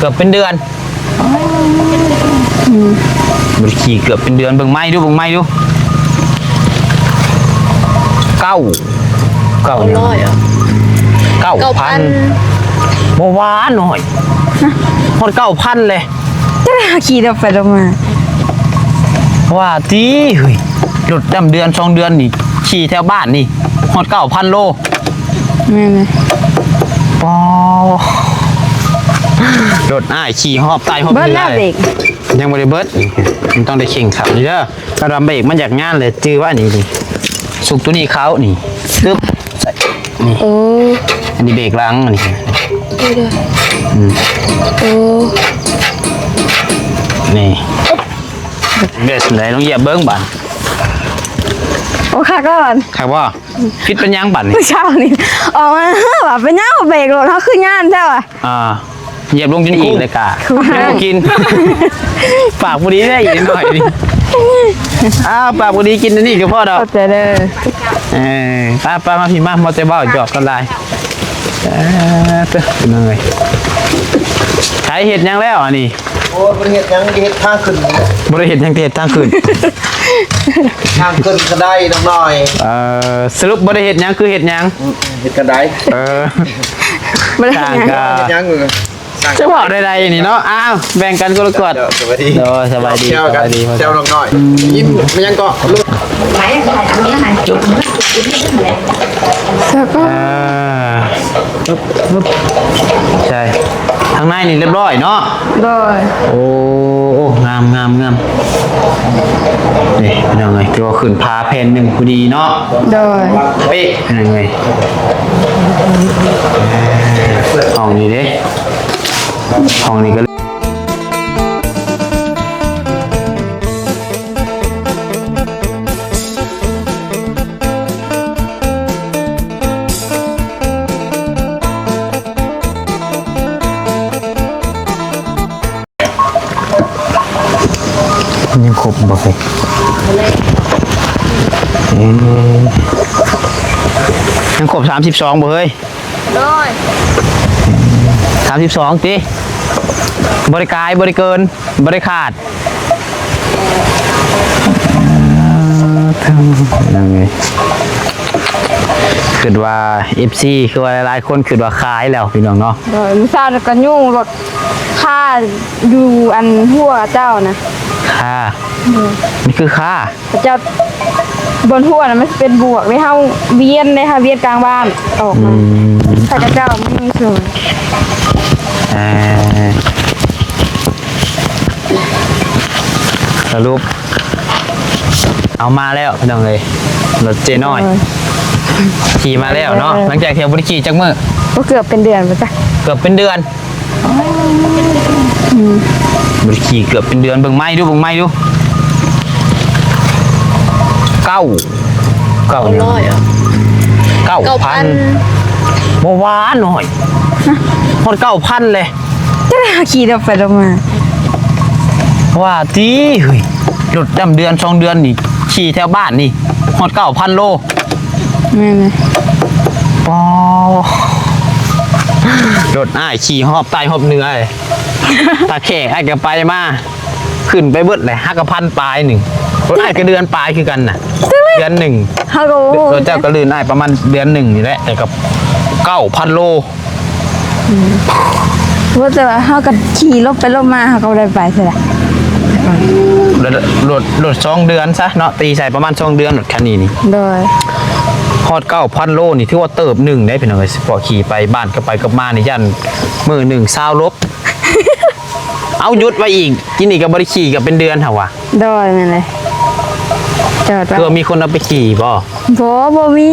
กือบเป็นเดือนบริขี่เกือบเป็นเดือนเบิ่งไม้ดูเก้าร้อยอ่ะ9,000โมวาหน่อยหมด9,000เลยจะได้ขี่เราไปลงมาว่าตีเฮ้ยหลุดดำเดือน2 เดือนนี่ขี่แถวบ้านนี่หมด9,000 โลไม่ปอรถขี่หอบตายหอบ เบิ้ลหน้าเบรกยังไม่ได้เบิ้ลมันต้องได้เข่งขับนี่เด้อกระดมเบรกมันอยากงานเลยจื้อว่านี่ดิสุกตัวนี้เขานี่ตึ๊บนี่อันนี้เบรกล้างอันนี้นี่เด็ดเลยต้องเหยียบเบิ้งบั่นโอ้ค่ะก่อนครับว่าฟิตเป็นยังบั่นนี่เช้านี่ออกมาแบบเป็นย่างเบรกรถเขาคือย่างใช่ป่ะเหยียบลงจนอีกเลยกะกินปากพอดีได้อีกหน่อยดิปากพอดีกินนี่ก็พอดอกเจอเลยป้ามาพี่มาเตบ้าจอบกันได้เป็นยังไงใช้เห็ดยังแล้วอันนี้โอ้บริเห็ดยังเห็ดทางขึ้นบริเห็ดยังเห็ดทางขึ้นทางขึ้นก็ได้น้องหน่อยสรุปบริเห็ดยังคือเห็ดยังเห็ดกระไดบริเห็ดยังจะบอกใดๆนี่เนาะแบ่งกันก็ละกดสวัสดีสบายดีเจ้าน้องหน่อยยิ้มมันยังก็ลุกใช่ทางในนี่เรียบร้อยเนาะโอ้งามนี่เป็นยังไงตัวขึ้นพาเพนหนึ่งพอดีเนาะเป๊ะเป็นยังไงห้องนี้ดิห้องนี้ก็ยังครบบ่ไปยังครบ32บ่เฮ้ย32ติบริการบริเกินบริขาดยังไงคือว่า FC คือว่าหลายคนคือว่าขายแล้วพี่น้องเนาะมิซาจะกันยุ่งรถค่าอยู่อันหัวเจ้านะค่านี่คือค่าเจ้าบนหัวนะมันเป็นบวกไม่เท่าเวียนเลยค่ะเวียนกลางบ้านออกมาข้าเจ้าไม่มีส่วนสรุปเอามาแล้วพี่น้องเลยรถเจน้อยขี่มาแล้วเนาะหลังจากเที่ยวบริขี่จักมือก็เกือบเป็นเดือนไปจ้ะเกือบเป็นเดือนบริขี่เกือบเป็นเดือนเบิ่งไม้ดู9,000โมวาหน่อยหมด9,000เลยจะได้ขี่เราไปลงมาว่าตีเฮ้ยหลุดดำเดือน2 เดือนนี่ขี่แถวบ้านนี่หมด9,000 โลไม่ปอรถขี่หอบตายหอบเนื้อเลยตาแข่ไอ้กับไปมาขึ้นไปเบิดเลย5,000 ปลายหนึ่งรถก็เดือนปลายคือกันน่ะเดือน1รถเจ้าก็ลื่นประมาณเดือน1นี่แหละแต่กับ9,000 โลว่าแต่ว่าเขากับขี่รถไปรถมาเขาก็ได้ไปใช่ไหมรถ2 เดือนซะเนาะตีใส่ประมาณ2 เดือนรถคันนี้นี่โดยฮอด9,000 โลนี่ที่ว่าเติบ1ได้เป็นอะไรสปอร์ตขี่ไปบ้านก็ไปกับมานี่ยันมือ1 20 ลบเอายุดไว้อีกกินอีกกับบริขี่กับเป็นเดือนเหรอวะโดยนั่นเลยเกิดมีคนเอาไปขี่บ่มี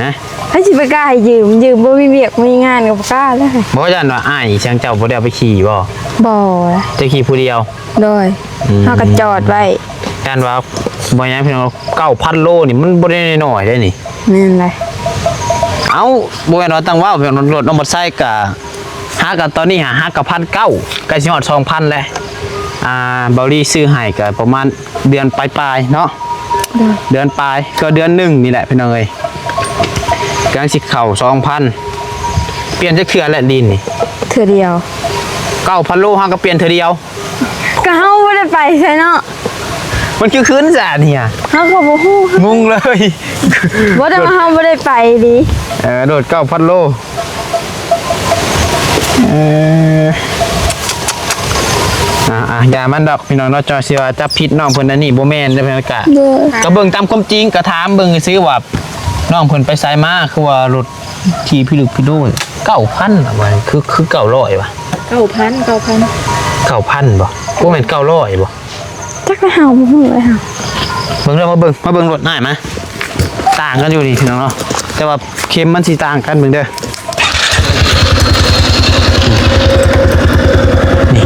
ฮะให้จิบกล้ายืมบ่มีเบียกมีงานกับกล้าเลยบ่ยันว่าเชียงเจ้าบ่ได้เอาไปขี่บ่จะขี่ผู้เดียวโดยเขาก็จอดไว้ยันว่าบ่ยังพี่น้อง9,000 โลนี่มันบ่ได้น้อยได้นี่นั่นเลยเอาบ่แม่นว่าตั้งว่าพี่น้องรถเอามอเตอร์ไซค์กะกับตอนนี้หากับ1,900ใกล้สิฮอด 2,000 แล้วเบาลี่ซื้อให้ก็ประมาณเดือนปลายเนาะเดือนปลายก็เดือน1นี่แหละพี่น้องเอ้ยการสิเข้า 2,000 เปลี่ยนจะเทื่อและดินนี่เทื่อเดียว 9,000 โลเฮาก็เปลี่ยนเทื่อเดียว ก็เฮาบ่ได้ไปใช่เนาะ มันคือคืนซะเนี่ย เฮาก็บ่ฮู้ งงเลย บ่ได้ว่าเฮาบ่ได้ไปดิ โดด 9,000 โลอย่ามันดอกพี่น้องเนาะจอสิว่าจับผิดน้องเพิ่นอันนี้บ่แม่นเด้อเพิ่นกะ เด้อ ก็เบิ่งตามความจริงก็ถามเบิ่งซื้อว่าน้องเพิ่นไปไสมาคือว่ารถที่พี่ลึกพี่โดน 9,000อะว่าคือ900ว่ะ 9,000 9,000บ่บ่แม่น900บ่ จักเฮาบ่ฮู้เลยค่ะ เบิ่งเด้อมาเบิ่งรถหน่อยมาต่างกันอยู่นี่พี่น้องเนาะแต่ว่าเข็มมันสิต่างกันเบิ่งเด้อนี่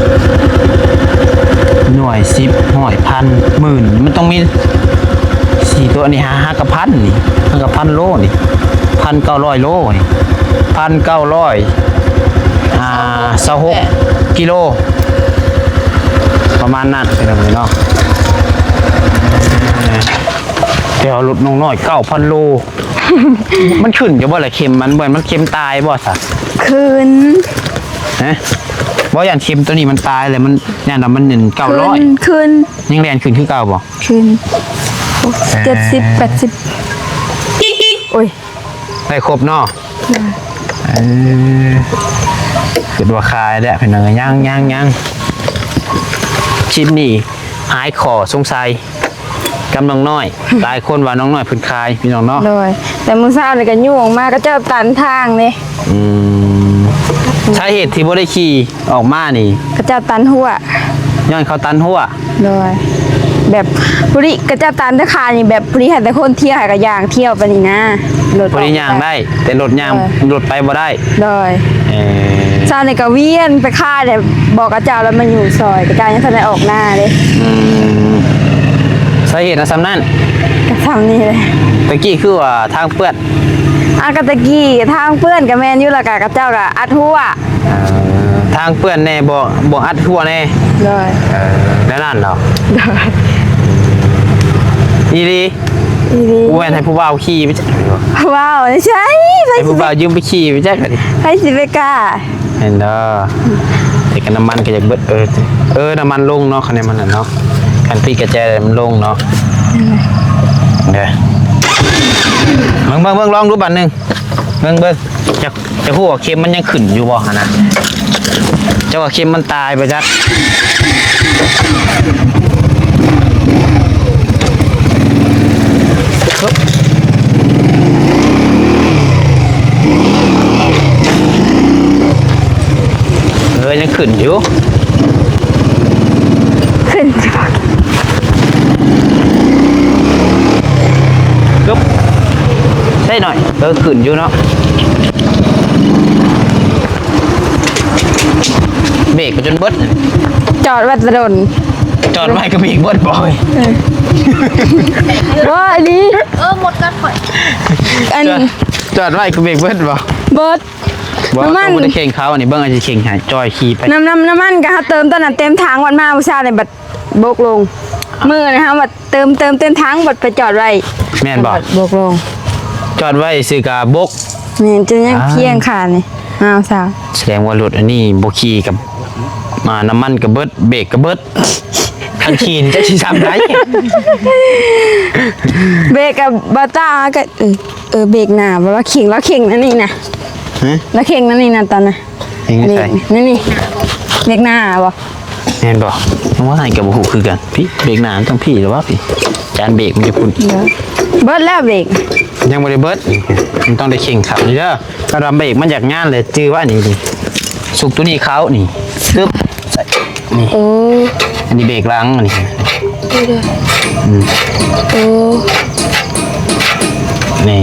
หน่วย10หน่วยพันหมื่นมันต้องมี4ตัวนี่5กับพันนี่5กับพันโลนี่1,900 โลนี่1,900 26กิโลประมาณนั้นเป็นแบบนี้เนาะเดี๋ยวรถน้องน้อย 9,000 โล มันขึ้นจะบ่ล่ะเข็มมันเหมือนมันเข็มตายบ่ซะ คืน ฮะบ่อย่างเข็มตัวนี้มันตายเลยมันย่านน่ะมัน900 คืน ยังแล่นขึ้นคือเก่าบ่ คืน70 80โอ้ย ได้ครบเนาะคิดว่าคายแล้วพี่น้องยังชิ้นนี้หายขอสงสัยกำน้องน้อยหลายคนว่าน้องน้อยเพิ่นคายพี่น้องเนาะ เลยแต่มื้อเช้านี่ก็ยุ่งมาก็เจ้าตันทางนี่ สาเหตุที่บ่ได้ขี่ออกมานี่ ก็เจ้าตันหัว ย้อนเขาตันหัว เลยแบบปุริก็เจ้าตันตะคานี่แบบปุริให้แต่คนเที่ยวให้ก็ย่างเที่ยวไปนี่นะรถ บ่ได้ย่างได้ แต่รถย่างรถไปบ่ได้ เลย เอ่อ เช้านี่ก็เวียนไปค่ายแต่บอกกับเจ้าแล้วมันอยู่ซอยกับเจ้ายังทันได้ออกหน้าเลย สาเหตุนะสำนั้น ก็ทำนี่เลย ตะกี้คือว่าทางเปื้อน อากาตะกี้ทางเพื่อนกับแมนอยู่และกับเจ้ากับอัดหัว ทางเปื้อนแน่บ่อัดหัวแน่ เลย แล้วนั่นเหรอ เลย อีหลี อีดี กูแม่นให้ผู้บ่าวขี่ไปจัก ว้าวใช่ไป ให้ สิ ผู้บ่าวยืมไปขี่ไปจักดิ ไปสิไปกล้า เห็นเด้อแต่กันน้ำมันก็อยากเบิดน้ำมันลงเนาะคันนี้มันน่ะเนาะคันพี่กระแจมันลงเนาะเด้อเบิ่งลองดูบัดหนึงเบิ่งจะพูดว่าเข็มมันยังขึ้นอยู่บ่หั่นน่ะเจ้าว่าเข็มมันตายไปจักยังขึ้นอยู่ ขึ้นจะบอก ปึ๊บใช่หน่อยขึ้นอยู่เนาะเบรกก็จนเบิด จอดวัดระดน จอดไว้ก็เบรกเบิดบ่อย ว่าอันนี้ หมดกันหอย อัน จอดไว้ก็เบรกเบิดบ่ เบิร์ด บ่ น้ำมัน ต้องบ่ได้เข่งเขาอันนี้เบิ่งอาจจะเข่งให้จอยขี่ไป น้ำมันก็เติมตอนนั้นเต็มทางวันมาผู้ชายเลยบัดโบกลงมือนะคะบัดเติมเต็มทางบัดไปจอดไว้ แม่นบ่ โบกลง จอดไว้ซื้อกาบก นี่จะยังเพียงขาดนี่อ้าวสาว แสดงว่ารถอันนี้บ่ขี่กับน้ำมันก็เบิดเบรกก็เบิดคันขี่นี่จะสิทำได้ เบรกกับบาต้าก็เบรกหน้าเพราะว่าเข่งแล้วเข่งนั่นนี่นะ ฮะ แล้วเข่งนั่นนี่นะตอนน่ะ เข่งใส่ นี่เบรกหน้าบ่ แม่นบ่ยังว่าให้กับบ่ฮู้คือกันพี่เบรกหน้ามันต้องพี่หรือว่าพี่จานเบรกมันจะพุ่น เบิดแล้วเบรก ยังบ่ได้เบิดมันต้องได้เข่งขับนี่เด้อถ้าเราเบรกมันอยากงานเลยจื้อว่านี่ดิสุกตัวนี้เขานี่ตึ๊บใส่นี่ โอ้ อันนี้เบรกหลังอันนี้ โอ้ นี่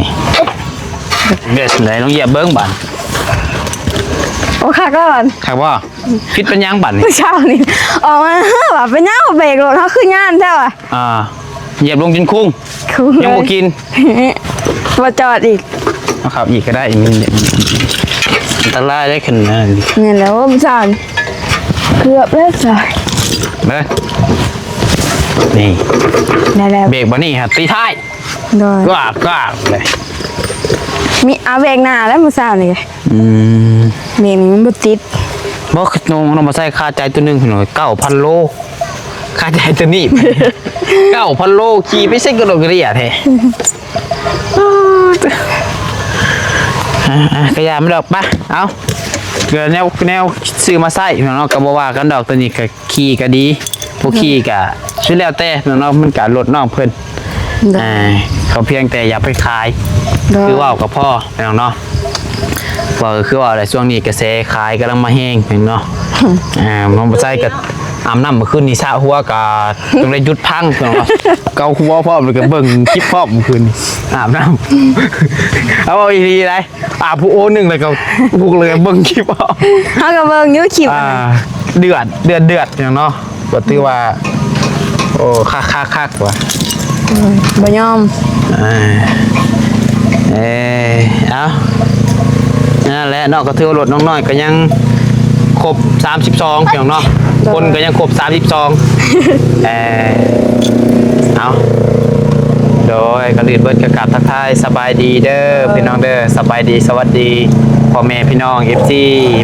เบสไหนลองเหยียบเบิ้งบั่น โอ้ค่ะก่อน ครับว่าคิดเป็นยังบั่นนี่ ผู้เช่านี่ออกมาว่าเป็นเน่าเบรกรถเขาคืองานใช่ป่ะ เหยียบลงจนคุ้ง คุ้ม ยังบ่กิน มาจอดอีก เอาขับอีกก็ได้มีเนี่ยอันตรายได้ขึ้นนะ เนี่ยแล้วผู้เช่านี่เกือบแล้วจ้ะ เด้อนี่ ได้แล้ว เบรกบ่นี่ครับตีท้าย โดย ก็เลย มีเอาเบรกหน้าแล้วผู้เช่านี่ อืม เบรกนี่มันบ่ติด บ บ่น้องมาใส่ค่าใจตัวหนึงหน่อย9,000 โลค่าใจตัวนี้ 9,000 โลขี่ไปใส่กระโดดกระเดียแท้กระยาไม่ดอกปะเอาเกิดแนวซื้อมาใส่พี่น้องก็บ่ว่ากันดอกตัวนี้ก็ขี่ก็ดีผู้ขี่ก็ชื่อแล้วแต่พี่น้องมันก็ลดน้องเพิ่นเขาเพียงแต่อย่าไปขายคือว่ากับพ่อพี่น้องเนาะว่าคือว่าอะไรช่วงนี้กระแสขายกำลังมาแห้งพี่น้องเนาะมันบ่ใช่ก็อาบน้ำเมื่อคืนนี่สระหัวก็ต้องได้หยุดพังพี่น้องเนาะเกาหัวพร้อมแล้วก็เบิ่งคลิปพร้อมเมื่อคืนอาบน้ำเอาอีทีไรอาบผู้โอ้หนึ่งเลยก็พวกเลยเบิ่งคลิปเอา เฮาก็เบิ่งอยู่คลิป เดือดอย่างเนาะก็ถือว่าโอ้คักว่ะ บ่ยอม เอานั่นแหละเนาะก็ถือว่ารถน้องน้อยก็ยังครบ32เพียงเนาะคนก็ยังครบ32เอาโดยกระดิ่งเบิร์ดกระกาบทักทายสบายดีเด้อพี่น้องเด้อสบายดีสวัสดีพ่อแม่พี่น้อง FC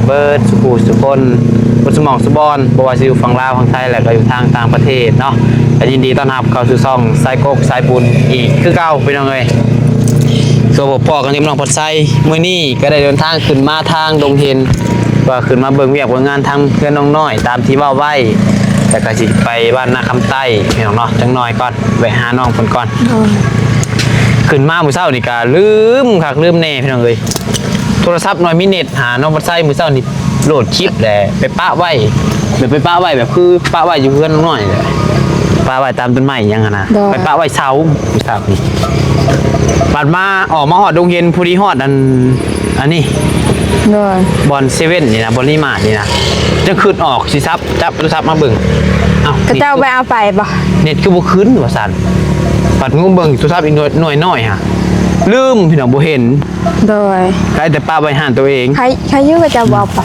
เบิร์ดสุขุสุคนบุสมองสุบอนบวาซิลฝั่งลาวฝั่งไทยและก็อยู่ทางต่างประเทศเนาะก็ยินดีต้อนรับเข้าสู่ช่องสายกกสายบุญอีกคือเก่าพี่น้องเอ้ยส่วนพ่อกับทีมน้องพัดไซมื้อนี้ก็ได้เดินทางขึ้นมาทางดงเห็นว่าขึ้นมาเบิ่งเวียกงานทางเพื่อนน้องน้อยตามที่เว้าไว้แต่ก็สิไปบ้านนาคำใต้พี่น้องเนาะจังน้อยก่อนแวะหาน้องเพิ่นก่อนขึ้นมามื้อเช้านี่ก็ลืมคักลืมแน่พี่น้องเอ้ยโทรศัพท์น้อยมีเน็ตหาน้องพัดไซมื้อเช้านี่โหลดคลิปแหละไปปะไว้แบบคือปะไว้อยู่เพื่อนน้องน้อยเลยปะไว้ตามต้นไม้ยังนะไปปะไว้เสาครับนี่บัดมาออกมาฮอดดงเย็นพอดีฮอดอันนี้บอลเซเว่นนี่นะบอลนี่มาดนี่นะจะขึ้นออกสิซับจับโทรศัพท์มาเบิ่งเอ้า ก็เจ้าไปเอาไปบ่ เน็ตคือบ่ขึ้นว่าซั่นบัดงูเบิ่งโทรศัพท์อีกหน่อยน้อยฮะลืมพี่น้องบ่เห็นโดยใครแต่ป้าไว้ห่านตัวเอง ใครอยู่ก็จะบ่เอาไป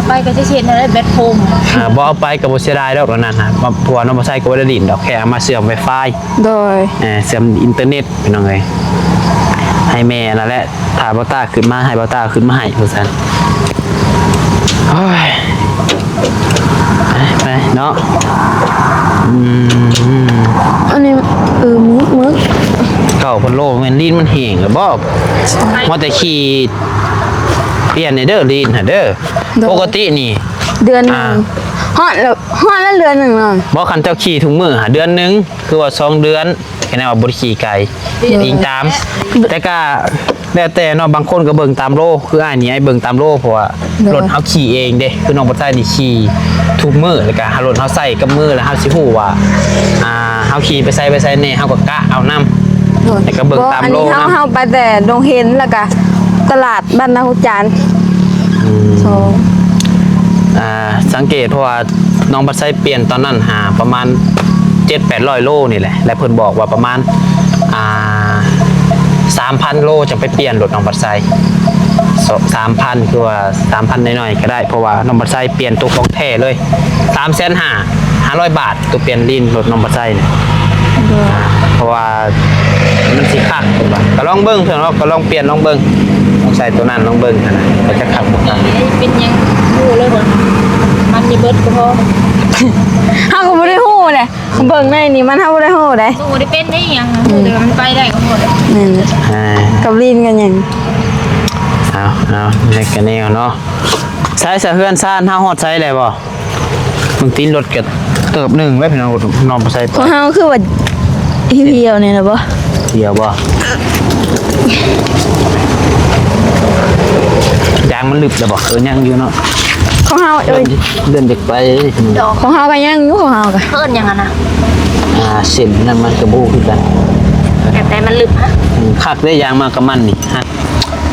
ไปก็จะเช็ดอะไรแบตโฟม บ่เอาไปก็บ่เสียดายดอกนั่นฮะเพราะว่าน้องบ่ใช้ก็บ่ได้ดินดอกแค่เอามาเชื่อม Wi-Fi โดยเชื่อมอินเทอร์เน็ตพี่น้องเอ้ยให้แม่นั่นแหละถ้าบ่ตาขึ้นมาให้บ่ตาขึ้นมาให้ว่าซั่นโอ้ยไปเนาะอันนี้มึกเก่าพันโลแม่นลีนมันแห้งแล้วบ่ว่าแต่ขี่เปลี่ยนในเด้อลีนหะเด้อปกตินี่ เดือนนึงฮอดแล้วเดือนนึงเนาะ บ่คันเจ้าขี่ถุงมือหาเดือนนึงคือว่า2เดือนแค่นั้นว่าบ่ได้ขี่ไกลยิงตามแต่ก็แล้วแต่เนาะบางคนก็เบิ่งตามโลคืออ้ายนี่ไอ้เบิ่งตามโลเพราะว่ารถเฮาขี่เองเด้คือน้องบ่ใช้นี่ขี่ทุกมื้อแล้วก็รถเฮาใส่กับมือแล้วเฮาสิฮู้ว่าเฮาขี่ไปใส่แน่เฮาก็กะเอานำแต่ก็เบิ่งตามโล อันนี้เฮาไปแต่ดงเห็นแล้วก็ตลาดบ้านนาหุจานสังเกตเพราะว่าน้องบัดไซเปลี่ยนตอนนั้นหาประมาณ 7-800 โลนี่แหละและเพิ่นบอกว่าประมาณ3,000 โลจะไปเปลี่ยนรถน้องบัดไซ 3,000 คือว่า 3,000 น้อยๆก็ได้เพราะว่าน้องบัดไซเปลี่ยนตัวของแท้เลย 3,500 บาทตัวเปลี่ยนลิ้นรถน้องบัดไซเนี่ยเพราะว่ามันสิคักก็ลองเบิ่งเถอะเนาะก็ลองเปลี่ยนลองเบิ่งลองใส่ตัวนั้นลองเบิ่งนะก็จะคักบ่คัก เป็นยังดูเลยบ่มันมีเบิดก็พอ เฮาก็บ่ได้ฮู้เลยเบิ่งในนี่มันเฮาบ่ได้ฮู้เด้ ดูได้เป็นได้ยังแต่มันไปได้ก็หมด นั่นกับลีนกันหยัง เอาในกันแนวเนาะใช้สะเฮือนซ่านเฮาฮอดใช้ได้บ่บางทีรถก็เติบหนึงไว้พี่น้องน้องบ่ใช้ ของเฮาคือว่าอีเดียวนี่นะบ่ เดียวบ่ยางมันลึกแล้วบ่ยังอยู่เนาะ ของเฮาเอ้ย เดินเด็กไป ของเฮาก็ยังอยู่ของเฮาก็ เพิ่นยังนะ เส้นนั่นมันกระบูคือกัน แต่มันลึกฮะ คักได้ยางมากับมันนี่ฮะ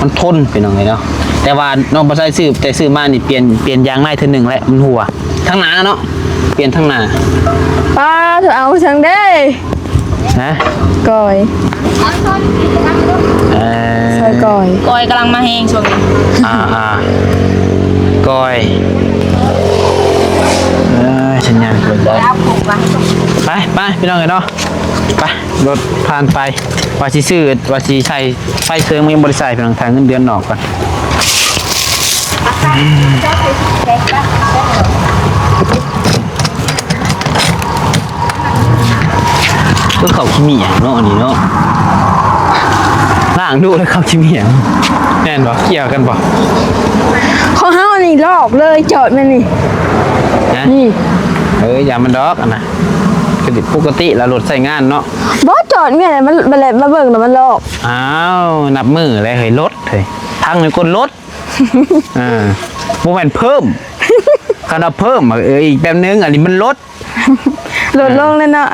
มันทนเป็นยังไงเนาะแต่ว่าน้องบ่ใช้ซื้อมานี่เปลี่ยนยางในเทื่อนึงแล้วมันหัวทั้งหน้าเนาะเปลี่ยนทั้งหน้า ป้าเธอเอาจังเด้ นะ ก้อยซอยก้อย กอยกำลังมาแห้งช่วงนี้ ก้อยสัญญาณเปิดได้ แล้วผูกว่ะ ไปพี่น้องเอ้ยเนาะไปรถผ่านไปว่าสิซื้อว่าสิใช้ไฟเคืองมันยังบ่ได้ใช้พี่น้องทางเงินเดือนนอกก่อน ก็เขาขี้เมียงเนาะอันนี้เนาะล่างดูเลยเขาขี้เมียงแน่นบ่เกี่ยวกันบ่ ของเฮานี่ลอกเลยจอดมันนี่ นะ นี่ อย่ามันดอกอันนะก็ติปกติแล้วรถใส่งานเนาะ บ่จอดเนี่ยมันเลยมาเบิ่งแล้วมันลอก อ้าวนับมือเลยเฮ้ยรถเฮ้ยทางในคนรถโมเมนเพิ่มคันเอาเพิ่มอีกแบบนึงอันนี้มันลด ลดลงเลยเนาะ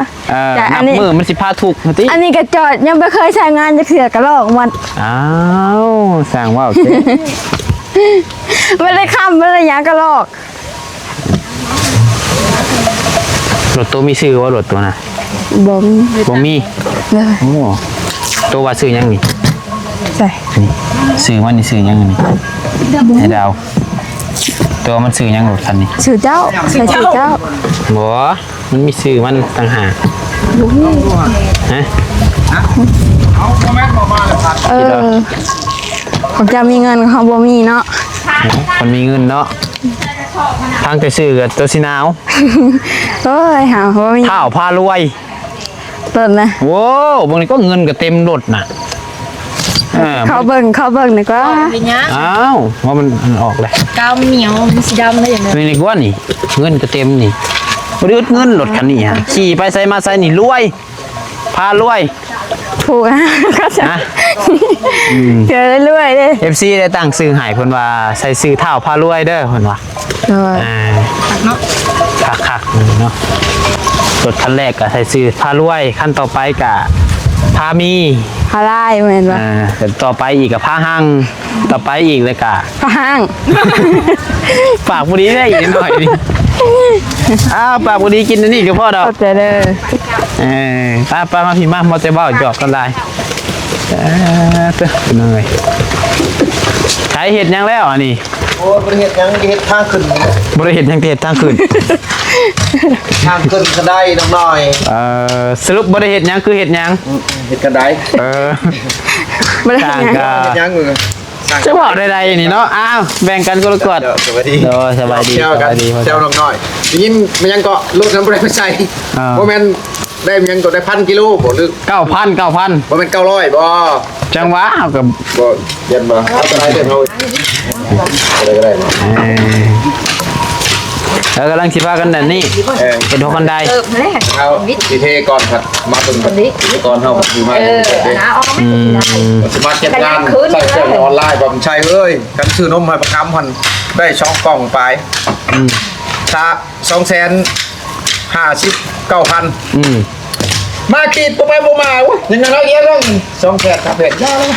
แต่อั นั น บ นี้ มือมันสิพาถูกมาติ อันนี้ก็จอดยังไม่เคยใช้งานจะเถื่อกระลอกมัน อ้าวสร้างว่าวเจ๊ ไม่ได้ค้ำไม่ได้หยังกระลอก รถตัวมีซื้อว่ารถตัวน่ะ บ่มี บ่มี เลย โอ้ตัวว่าซื้อยังนี่ ใส่ นี่ซื้อมันนี่ซื้อยังนี่ให้ดาวตัวมันซื้อยังรถคันนี้ สื่อเจ้าใส่สื่อเจ้า บ่มันมีซื้อมันต่างหากฮะ เอาคอมเมนต์มาเลยครับ ของจะมีเงินของบ่มีเนาะ มันมีเงินเนาะทางแต่ซื้อกับตัวสิหนาว เอ้ยหาบ่มี ข้าวพารวย ต้นนะ โว้บางทีก็เงินก็เต็มรถน่ะ เขาเบิ่งนี่ก็ เป็นยัง อ้าวว่ามันออกเลย กาวเหนียวมีสีดำเลยอย่างนี้ เป็นอีกว่านี่ เงินก็เต็มนี่บริษัทเงินรถคันนี้ฮะขี่ไปใส่มาใส่นี่รวย พารวย ถูกก็จะ นะ เจอเรื่อยๆเด้ FC ได้ตั้งซื้อให้เพิ่นว่าใส่ซื้อเท่าพารวยเด้อเพิ่นว่า เออ เนาะ คักๆเนาะรถคันแรกก็ใส่ซื้อพารวยคันต่อไปก็พามี พาไล่เหมือนว่า แต่ต่อไปอีกกับผ้าหั่งต่อไปอีกเลยกะ พาห้าง ปากบุรีได้อีกหน่อยดิอ้าวปากบุรีกินอันนี้กับพ่อดอก เข้าใจเด้อ ป้ามาพี่มาเตบ้าจอกกันได้เต้เป็นยังไงใช้เห็ดยังแล้วอันนี้ โอ้บริเหตุยังเหตุทางขึ้น บริเห็ดยังเห็ดทางขึ้น ทางขึ้นก็ได้น้องน้อย สรุปบริเห็ดยังคือเห็ดยัง เหตุกันได้ บ่ได้ ต่าง หยัง กั เหตุยังมือ จะบอกใดๆนี่เนาะอ้าวแบ่งกันก็ละกด สวัสดี โดสบายดี เจ้า ส กัน บายดี เจ้าน้องน้อยยินมันยังเกาะรถน้ำบริไม่ใส่โมเมนได้มันยังเกาะได้1,000 กิโลบ่หรือ 9,000 โมเมน900บ่ จังหวะเอากับ บ่เย็นบ่เอาไปเดี๋ยวเอาอะไรก็ได้บ่ แล้วกำลังสิพากันแบบนี้เป็นหัวกันได เอาดีเทก่อนครับมาเป็นก่อนเฮาอยู่มาสมาเก็บงานใส่เสื้อออนไลน์บ่ใช่เอ้ยกันซื้อนมให้ประคำพันได้2กล่องไปถ้า259,000มาขีดบ่ไปบ่มาเว้ยยังไงเราเรียกต้อง200,000ครับเฮ็ดยาแล้ว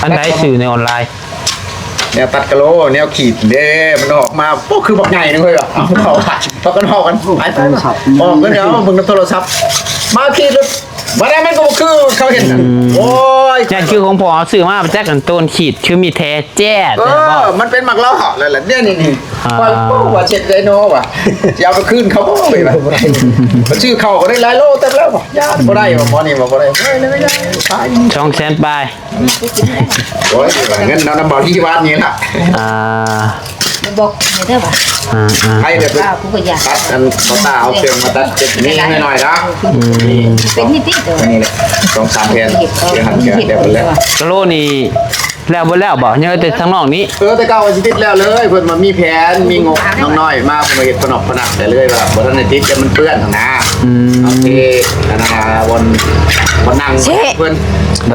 อันไหนสื่อในออนไลน์ แนวตัดกะโลแนวขีดเด้มันออกมาโอ้คือบักใหญ่นึงเว้ยอ่ะเอาเข้าพอกันเฮากันไปออกกันเดี๋ยวมึงโทรศัพท์มาขีดรถมาได้มันก็คือเขาเห็นกันโอ้ย นี่คือของผมสื่อมาแจ็คกันต้นขีดคือมีแท้แจ้ มันเป็นหมักเล่าเหาะเลยแหละเนี่ยนี่ว่าเช็ดไดโนว่ะจะเอาไปคืนเขาบ่ไปว่ะมันชื่อเขาก็ได้หลายโลเต็มแล้วว่ะญาติบ่ได้ว่ะหมอนี่บ่ได้ไม่ได้ตาย 200,000ไป โอ้ยเงินน้ำบ่ที่วัดนี่ล่ะ บอกไม่ได้ป่ะ ให้แบบ กูก็อยาก ตัดอันเขาตาเอาเครื่องมาตัดนี่หน่อยๆนะ เป็นนิดเดียว นี่แหละ2-3แผ่นเดี๋ยวหันแกะเดี๋ยวแล้ว กะโลนี่แล้วบ่แล้วบ่เนี่ยแต่ทางนอกนี้ แต่เก่าวันติดแล้วเลยเพิ่นมามีแผนมีงบน้อยๆมาเพิ่นมาเฮ็ดขนมขนักได้เลยว่าบ่ทันได้ติดแต่มันเปื้อนนะโอเคอันนั้นบนนั่งเพิ่น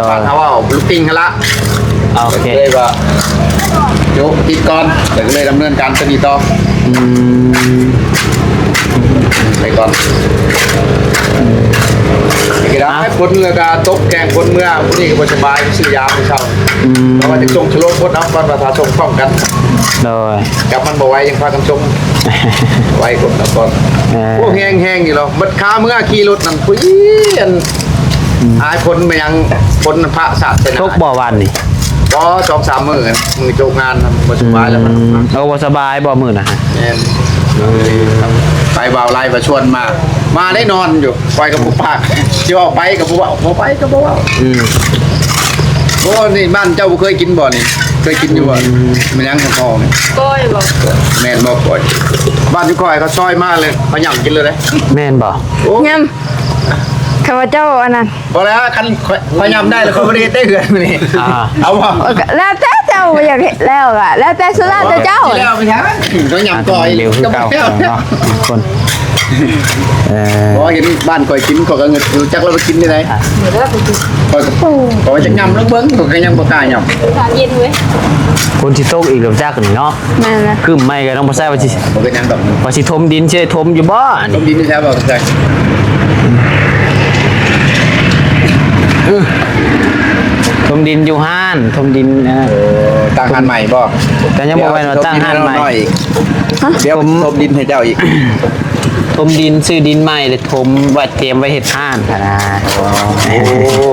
บ้านเฮาเอาลูกติ้งหั่นละ โอเค เลยว่าโยกติดก่อนแต่ก็เลยดำเนินการตัวนี้ต่อไปก่อนกีฬาให้พ้นเรือกาตกแกงพ้นเมื่อผู้นี้ก็สบายซื้อยาไม่เช่าเพราะว่าจะส่งชโลมพ้นน้ำวันประชาชนป้องกัน โดย กับมันบ่ไว้ยังพากันชมไว้กดก่อนพวกแห้งๆอยู่หรอกมัดขาเมื่อขี่รถนั่นปุ้ยอันอายพ้นไปยังพ้นพระศาสนา ทุกบ่วันนี่ ก็2-3 มื้อมึงโจกงานบ่สบายแล้วมัน เอาบ่สบายบ่มื้อน่ะ แม่นไปบ่าวไล่มาชวนมาได้นอนอยู่ไปกับผู้ภาคสิว่าไปกับผู้ว่าบ่ไปกับบ่ว่าโอ้นี่บ้านเจ้าบ่เคยกินบ่นี่ เคยกินอยู่บ่มันยังของพ่อเนี่ย ก้อยบอก แม่นบ่ก่อยบ้านอยู่ก่อยเขาซอยมากเลยเขาหย่ำกินเลย แม่นบ่ ยำข้าพเจ้าอันนั้น พอแล้วคันเขาหย่ำได้แล้วเขาไม่ได้ได้เหือนมานี่เอาบ่ แล้วแต่เจ้าอยากเห็นแล้วอะแล้วแต่สุราแต่เจ้า แล้วไม่ใช่เขาหย่ำก่อย เร็วคือเก่าเนาะทุกคนเพราะเห็นบ้านก่อยกินเขาก็เงินอยู่จักเราไปกินที่ไหนก่อยก่อยจะหย่ำแล้วเบิ้งเขาก็ยังบ่กล้าหย่ำ ทานเย็นเว้ย คนสิตกอีกแล้วจักนี่เนาะ แม่นนะ คือไม่ก็ต้องบ่ใส่ว่าสิ บ่เป็นยังดอก ว่าสิถมดินสิถมอยู่บ่ ต้ นี่ มดินนี่ใช่บ่ใช่ ถมดินอยู่ห้านถมดิน ตั้งหันใหม่บ่ ก็ยังบ่ไว้เนาะตั้งห้านใหม่ เดี๋ยวต้มดินให้เจ้าอีก ถมดินซื้อดินใหม่เลยถมไว้เตรียมไว้เฮ็ดห้านค่ะนะ โอ้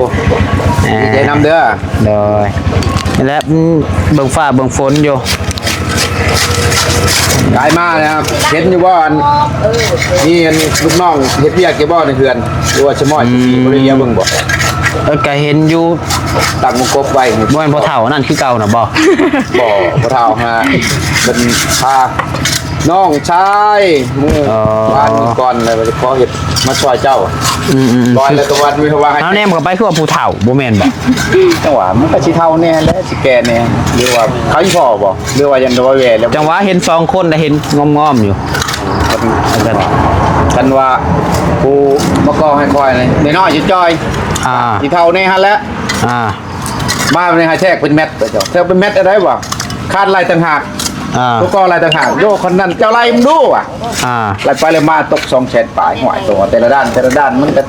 ดีใจนำเด้อ โดยและเบิ่งฟ้าเบิ่งฝนอยู่ กายมานะครับเห็นอยู่บ่อันนี่อันลูกน้องเฮ็ดเวียกอยู่บ่ในเฮือนหรือว่าชะม้อยบ่ได้เลี้ยงเบิ่งบ่ ก็เห็นอยู่ ตั้งวงกบไว้ บ่แม่นพ่อเฒ่านั่นคือเก่าน่ะบ่ บ่บ่เท่าฮะเป็นพาน้องชายมื้อบ้านก่อนเลยว่าจะขอเฮ็ดมาช่วยเจ้า ร้อยแล้วตะวันมีเขาว่าให้ เอาแนมก็ไปคือว่าผู้เฒ่าบ่แม่นบ่ จังหวะมันก็สิเท่าแน่และสิแก่แน่หรือว่าเขาอีพ่อบ่หรือว่ายันว่าแหวแล้ว จังหวะเห็น2คนได้เห็นงอมๆอยู่ กันว่ากูมาก่อให้คอยเลยน้อยๆจ้อย อ่า สิเท่าแน่ฮะแล้ว อ่า มาในหาแทกเป็นเม็ดไปเจ้าเธอเป็นเม็ดอะไรบ่คาดลายต่างหาก อ่า ตัวกอลายต่างหากโยคนนั้นเจ้าไล่มึงดูอ่ะ อ่า ไล่ไปเลยมาตก2แสนปลายหวยตัวแต่ละด้านมันก็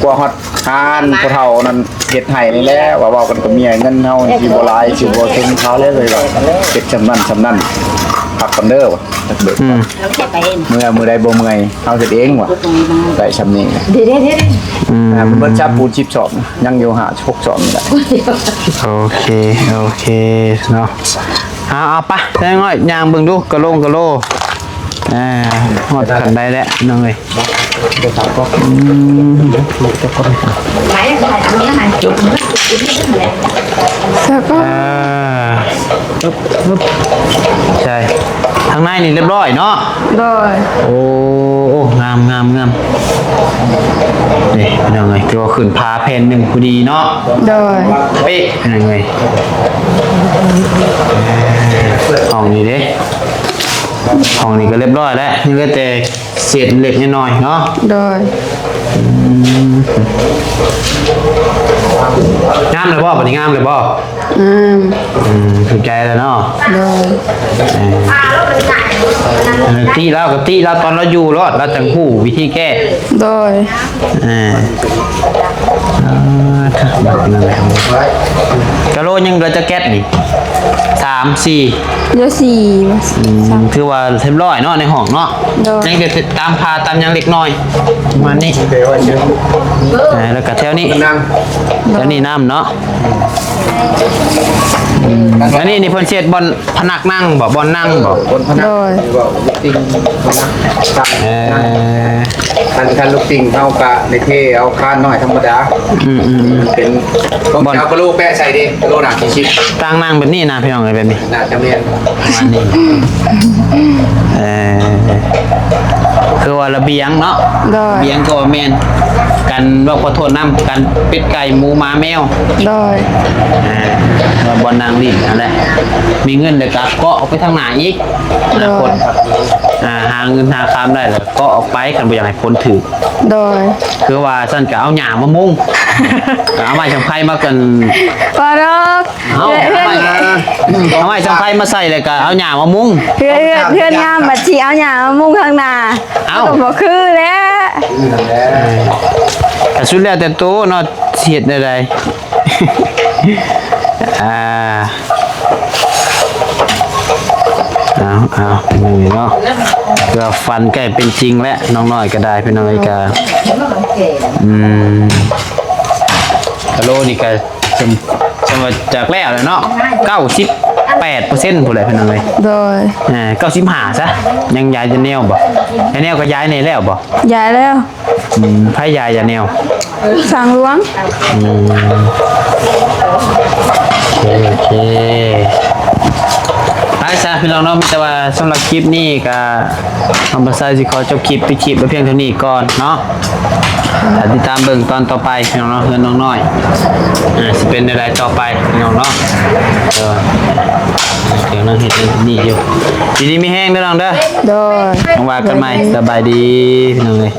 กว่าฮอดหานผู้เฒ่านั้นเฮ็ดให้นี่แหละว่าเว้ากันกับเมียเงินเฮาสิบ่หลายสิบ่ถึงเขาเลยว่าเฮ็ดจำนั้นพักกันเด้อว่ะจักเบิด เราแค่ไปเอง เมื่อใดบ่เมื่อยเฮาเฮ็ดเองว่ะได้ซำนี้ เดี๋ยว มันเบิดจับปูน10สอบยังอยู่หา6สอบนี่แหละ โอเคเนาะเอาไปแท้ง่อยย่างเบิ่งดูกะโลฮอดกันได้แล้วน้องเอ้ย แล้วก็ ปึ๊บใช่ทางในนี่เรียบร้อยเนาะ โดย โอ้งามนี่เป็นยังไงตัวขึ้นพาเพนหนึ่งพอดีเนาะ โดย เป๊ะเป็นยังไงห้องนี้เด้ห้องนี้ก็เรียบร้อยแล้วนี่ก็แต่เศษเล็กน้อยเนาะ โดย งามเลยบ่ปนี้งามเลยบ่ ถูกใจแล้วเนาะ โดย ตีเรากับตีเราตอนเราอยู่รอดเราจังหู้วิธีแก้ โดย กะโลยังเราจะแก๊สนี่3-4 เดี๋ยวสี่สาม คือว่าเรียบร้อยเนาะในห้องเนาะ โดย ยังเด็ดตามพาตามยังเล็กน้อยประมาณนี้ เดี๋ยวไว้เดี๋ยว แล้วก็แถวนี้ นั่ง แถวนี้น้ำเนาะอันนี้นี่เพิ่นเช็ดบอลพนักนั่งบ่บอลนั่งบ่ บนพนัก โดย หรือว่าลูกติงพนักตั้ง คันลูกติงเฮากะในเทเอาคานน้อยธรรมดาเป็นต้องเอากระโหลกแปะใส่ดิกระโหลกหนักชิด ตั้งนั่งแบบนี้นะพี่น้องเอ้ยแบบนี้ ๆน่าจะเรียน ประมาณนี้คือว่าระเบียงเนาะ โดย เบียงก็ว่าแม่นกันว่าขอโทษน้ำกันเป็ดไก่หมูหมาแมว โดย ว่าบอลนางลิ้นนั่นแหละมีเงินเลยก็เกาะออกไปทางหน้าอีกอนาคตหาเงินหาคำได้แล้วก็ออกไปกันบ่อยากให้พ้นถือ โดย คือว่าสั่นก็เอาหญ้ามามุงเอาไม้จังไผมากัน ปารัก เอา เพื่อน ไม้จังไผมาใส่เลยก็เอาหญ้ามามุง เพื่อนงามบัดชีเอาหยามามุ่งข้างหน้า เอ้า ก็บ่คือแล้ว แต่สุดแล้วแต่โตเนาะเสียดใดๆเอาเป็นยังไงเนาะเพื่อฟันใกล้เป็นจริงแล้วน้องน้อยก็ได้เป็นน้อยก็กะโลนี่ก็สมว่าจากแล้วเลยเนาะ98%ผู้ใดเป็นยังไง โดย 95ซะยังย้ายจะแนวบ่แนวก็ย้ายในแล้วบ่ ย้ายแล้ว ไผย้ายจะแนว สั่งหลวง โอเค ไปซะพี่น้องเนาะมีแต่ว่าสำหรับคลิปนี้ก็น้องบัสไซสิขอจบคลิปไปคลิปไว้เพียงเท่านี้ก่อนเนาะติดตามเบิ่งตอนต่อไปพี่น้องเนาะเพื่อนน้องน้อยสิเป็นอะไรต่อไปพี่น้องเนาะเดี๋ยวนั่งเห็นนี่อยู่ทีนี้มีแห้งเด้อน้องเด้อ โดย ต้องว่ากันใหม่สบายดีพี่น้องเลย